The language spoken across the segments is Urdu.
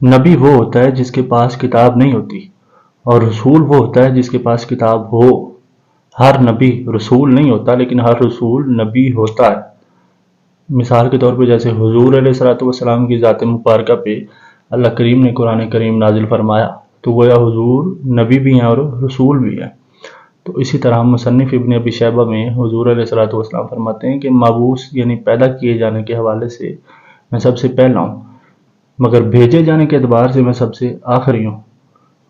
نبی وہ ہوتا ہے جس کے پاس کتاب نہیں ہوتی، اور رسول وہ ہوتا ہے جس کے پاس کتاب ہو۔ ہر نبی رسول نہیں ہوتا، لیکن ہر رسول نبی ہوتا ہے۔ مثال کے طور پہ جیسے حضور علیہ الصلوۃ والسلام کی ذات مبارکہ پہ اللہ کریم نے قرآن کریم نازل فرمایا، تو گویا حضور نبی بھی ہیں اور رسول بھی ہیں۔ تو اسی طرح مصنف ابن ابی شیبہ میں حضور علیہ الصلوۃ والسلام فرماتے ہیں کہ مبعوث یعنی پیدا کیے جانے کے حوالے سے میں سب سے پہلا ہوں، مگر بھیجے جانے کے اعتبار سے میں سب سے آخری ہوں۔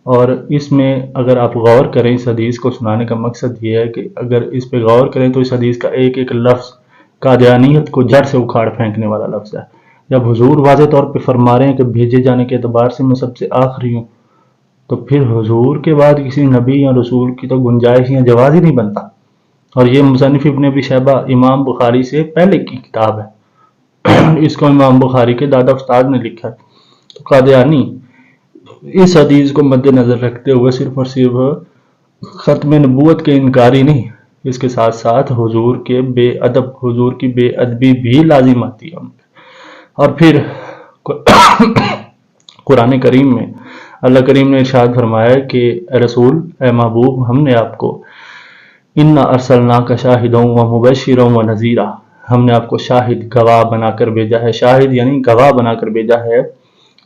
اور اس میں اگر آپ غور کریں، اس حدیث کو سنانے کا مقصد یہ ہے کہ اگر اس پہ غور کریں تو اس حدیث کا ایک ایک لفظ قادیانیت کو جڑ سے اکھاڑ پھینکنے والا لفظ ہے۔ جب حضور واضح طور پہ فرما رہے ہیں کہ بھیجے جانے کے اعتبار سے میں سب سے آخری ہوں، تو پھر حضور کے بعد کسی نبی یا رسول کی تو گنجائش یا جواز ہی نہیں بنتا۔ اور یہ مصنف ابن ابی شیبہ امام بخاری سے پہلے کی کتاب ہے، اس کو امام بخاری کے دادا استاد نے لکھا ہے۔ تو قادیانی اس حدیث کو مد نظر رکھتے ہوئے صرف اور صرف ختم نبوت کے انکاری نہیں، اس کے ساتھ ساتھ حضور کے بے ادب، حضور کی بے ادبی بھی لازم آتی ہے ان پہ۔ اور پھر قرآن کریم میں اللہ کریم نے ارشاد فرمایا کہ اے رسول، اے محبوب، ہم نے آپ کو انا ارسلناک شاہدا و مبشرا و نذیرا، ہم نے آپ کو شاہد گواہ بنا کر بھیجا ہے، شاہد یعنی گواہ بنا کر بھیجا ہے،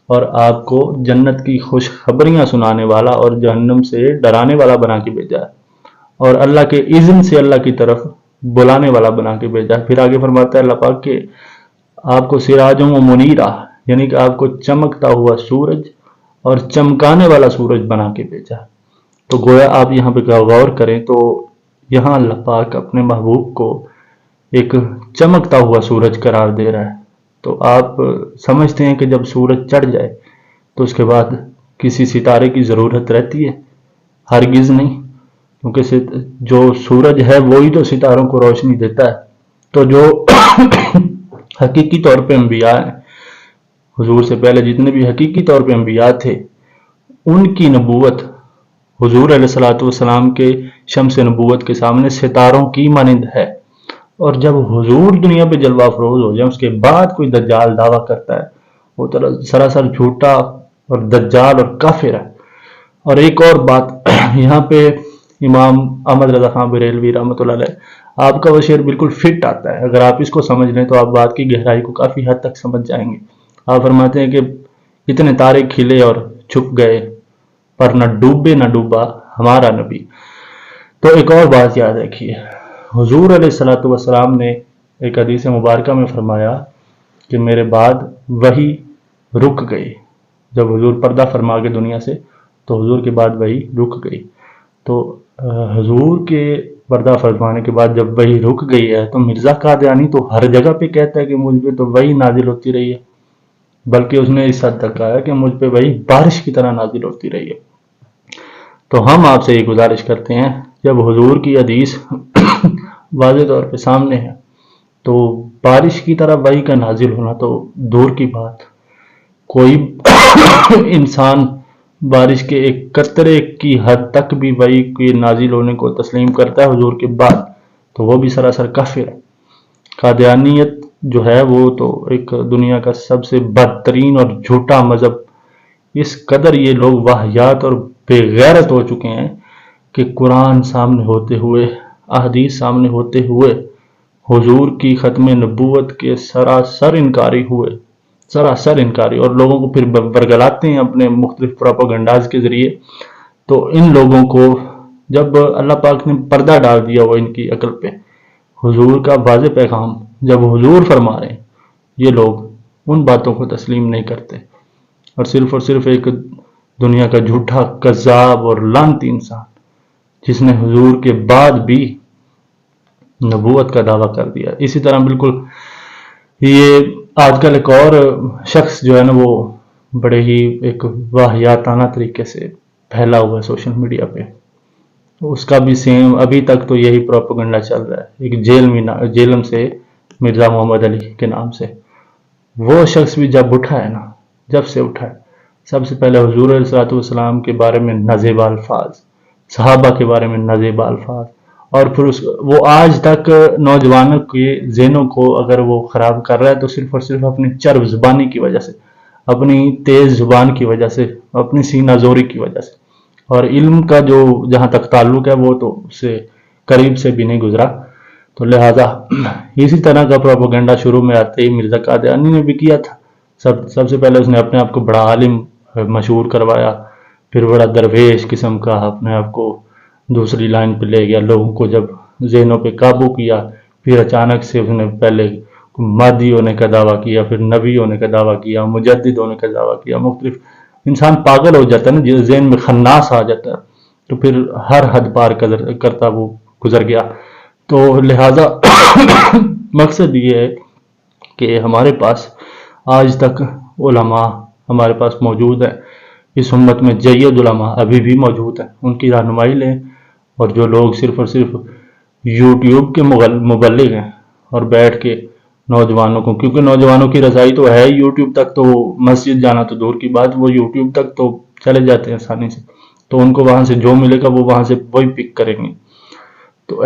اور آپ کو جنت کی خوشخبریاں سنانے والا اور جہنم سے ڈرانے والا بنا کے بھیجا ہے، اور اللہ کے اذن سے اللہ کی طرف بلانے والا بنا کے بھیجا ہے۔ پھر آگے فرماتا ہے اللہ پاک کہ آپ کو سراجوں و منیرا، یعنی کہ آپ کو چمکتا ہوا سورج اور چمکانے والا سورج بنا کے بھیجا۔ تو گویا آپ یہاں پہ غور کریں تو یہاں اللہ پاک اپنے محبوب کو ایک چمکتا ہوا سورج قرار دے رہا ہے۔ تو آپ سمجھتے ہیں کہ جب سورج چڑھ جائے تو اس کے بعد کسی ستارے کی ضرورت رہتی ہے؟ ہرگز نہیں، کیونکہ جو سورج ہے وہی تو ستاروں کو روشنی دیتا ہے۔ تو جو حقیقی طور پہ انبیاء ہیں، حضور سے پہلے جتنے بھی حقیقی طور پہ انبیاء تھے، ان کی نبوت حضور علیہ الصلوۃ والسلام کے شمس نبوت کے سامنے ستاروں کی مانند ہے۔ اور جب حضور دنیا پہ جلوہ افروز ہو جائے، اس کے بعد کوئی دجال دعویٰ کرتا ہے، وہ سراسر جھوٹا اور دجال اور کافر ہے۔ اور ایک اور بات یہاں پہ امام احمد رضا خان بریلوی رحمۃ اللہ علیہ، آپ کا وہ شعر بالکل فٹ آتا ہے، اگر آپ اس کو سمجھ لیں تو آپ بات کی گہرائی کو کافی حد تک سمجھ جائیں گے۔ آپ فرماتے ہیں کہ اتنے تارے کھلے اور چھپ گئے، پر نہ ڈوبے نہ ڈوبا ہمارا نبی۔ تو ایک اور بات یاد رکھیے، حضور علیہ الصلوۃ والسلام نے ایک حدیث مبارکہ میں فرمایا کہ میرے بعد وحی رک گئی۔ جب حضور پردہ فرما کے دنیا سے، تو حضور کے بعد وحی رک گئی۔ تو حضور کے پردہ فرمانے کے بعد جب وحی رک گئی ہے، تو مرزا قادیانی تو ہر جگہ پہ کہتا ہے کہ مجھ پہ تو وحی نازل ہوتی رہی ہے، بلکہ اس نے اس حد تک کہا ہے کہ مجھ پہ وحی بارش کی طرح نازل ہوتی رہی ہے۔ تو ہم آپ سے یہ گزارش کرتے ہیں، جب حضور کی حدیث واضح طور پہ سامنے ہے تو بارش کی طرح وحی کا نازل ہونا تو دور کی بات، کوئی انسان بارش کے ایک قطرے کی حد تک بھی وحی کے نازل ہونے کو تسلیم کرتا ہے حضور کے بعد، تو وہ بھی سراسر کافر ہے۔ قادیانیت جو ہے وہ تو ایک دنیا کا سب سے بدترین اور جھوٹا مذہب، اس قدر یہ لوگ واہیات اور بے غیرت ہو چکے ہیں کہ قرآن سامنے ہوتے ہوئے، احادیث سامنے ہوتے ہوئے، حضور کی ختم نبوت کے سراسر انکاری ہوئے، سراسر انکاری، اور لوگوں کو پھر برگلاتے ہیں اپنے مختلف پروپیگنڈاز کے ذریعے۔ تو ان لوگوں کو جب اللہ پاک نے پردہ ڈال دیا وہ ان کی عقل پہ، حضور کا واضح پیغام جب حضور فرما رہے ہیں، یہ لوگ ان باتوں کو تسلیم نہیں کرتے، اور صرف ایک دنیا کا جھوٹا کذاب اور لعنتی انسان جس نے حضور کے بعد بھی نبوت کا دعویٰ کر دیا۔ اسی طرح بالکل یہ آج کل ایک اور شخص جو ہے نا، وہ بڑے ہی ایک واہیاتانہ طریقے سے پھیلا ہوا ہے سوشل میڈیا پہ، اس کا بھی سیم ابھی تک تو یہی پروپیگنڈا چل رہا ہے، ایک جیلم سے مرزا محمد علی کے نام سے۔ وہ شخص بھی جب اٹھا ہے نا، جب سے اٹھا ہے، سب سے پہلے حضور علیہ الصلوۃ والسلام کے بارے میں نازیبا الفاظ، صحابہ کے بارے میں نازیبا الفاظ، اور پھر وہ آج تک نوجوانوں کے ذہنوں کو اگر وہ خراب کر رہا ہے تو صرف اور صرف اپنی چرب زبانی کی وجہ سے۔ اپنی تیز زبان کی وجہ سے، اپنی سینہ زوری کی وجہ سے، اور علم کا جو جہاں تک تعلق ہے وہ تو اس سے قریب سے بھی نہیں گزرا. تو لہٰذا اسی طرح کا پروپیگنڈا شروع میں آتے ہی مرزا قادیانی نے بھی کیا تھا. سب سے پہلے اس نے اپنے آپ کو بڑا عالم مشہور کروایا، پھر بڑا درویش قسم کا اپنے آپ کو دوسری لائن پہ لے گیا. لوگوں کو جب ذہنوں پہ قابو کیا، پھر اچانک سے اس نے پہلے مادی ہونے کا دعویٰ کیا، پھر نبی ہونے کا دعویٰ کیا، مجدد ہونے کا دعویٰ کیا. مختلف انسان پاگل ہو جاتا ہے نا، ذہن میں خناس آ جاتا ہے، تو پھر ہر حد پار کرتا وہ گزر گیا. تو لہٰذا مقصد یہ ہے کہ ہمارے پاس آج تک علماء ہمارے پاس موجود ہیں. اس امت میں جید علماء ابھی بھی موجود ہیں، ان کی رہنمائی لیں. اور جو لوگ صرف اور صرف یوٹیوب کے مبلغ ہیں اور بیٹھ کے نوجوانوں کو، کیونکہ نوجوانوں کی رسائی تو ہے یوٹیوب تک، تو مسجد جانا تو دور کی بات، وہ یوٹیوب تک تو چلے جاتے ہیں آسانی سے، تو ان کو وہاں سے جو ملے گا وہ وہاں سے وہی پک کریں گے.